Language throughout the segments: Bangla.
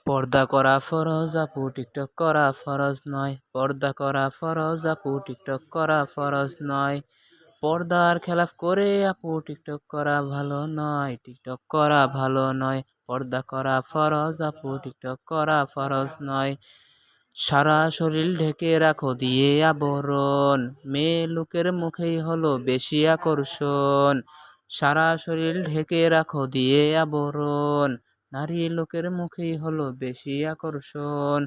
পর্দা করা ফরজ আপু, টিকটক করা ফরজ নয়। পর্দা করা ফরজ আপু, টিকটক করা ফরজ নয়। পর্দার খেলাফ করে আপু টিকটক করা ভালো নয়। টিকটক করা ভালো নয়। পর্দা করা ফরজ আপু, টিকটক করা ফরজ নয়। সারা শরীর ঢেকে রাখো দিয়ে আবরণ, মেয়ে লোকের মুখেই হলো বেশি আকর্ষণ। সারা শরীর ঢেকে রাখো দিয়ে আবরণ, নারী লোকের মুখেই হলো বেশি আকর্ষণ।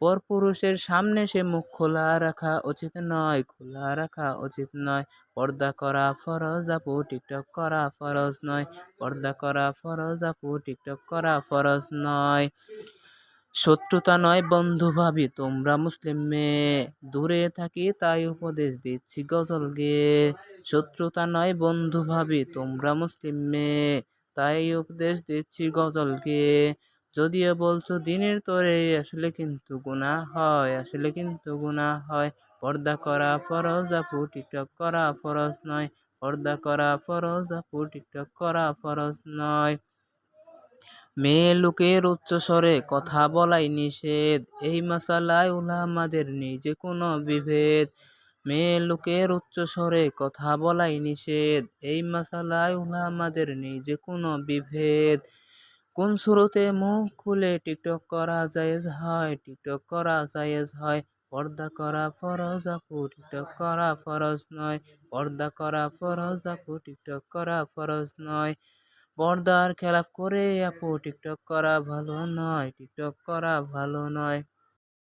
পরপুরুষের সামনে সে মুখ খোলা রাখা উচিত নয়, খোলা রাখা উচিত নয়। পর্দা করা ফরজ আপু, টিকটক করা ফরজ নয়। পর্দা করা ফরজ আপু, টিকটক করা ফরজ নয়। শত্রুতা নয় বন্ধু ভাবি তোমরা মুসলিম মেয়ে, দূরে থাকি তাই উপদেশ দিচ্ছি গজল গেয়ে। শত্রুতা নয় বন্ধু ভাবি তোমরা মুসলিম মেয়ে, তাই উপদেশ দিচ্ছি গজল গেয়ে। যদিও বলছো দিনের তরে আসলে কিন্তু গুনাহ হয়, আসলে কিন্তু গুনাহ হয়। পর্দা করা ফরজ আপু, টিকটক করা ফরজ নয়। পর্দা করা ফরজ আপু, টিকটক করা ফরজ নয়। মেয়ে লোকের উচ্চস্বরে কথা বলাই নিষেধ, এই মাসালায় উলামাদের নেই যে কোনো বিভেদ। মেয়ে লোকের উচ্চস্বরে কথা বলাই নিষেধ, এই মাসালায় উলামাদের নেই যে কোনো বিভেদ। কোন শুরুতে মুখ খুলে টিকটক করা জায়েজ হয়, টিকটক করা জায়েজ হয়। পর্দা করা ফরজ আপু, টিকটক করা ফরজ নয়। পর্দা করা ফরজ আপু, টিকটক করা ফরজ নয়। পর্দার খেলাফ করে আপু টিকটক করা ভালো নয়, টিকটক করা ভালো নয়।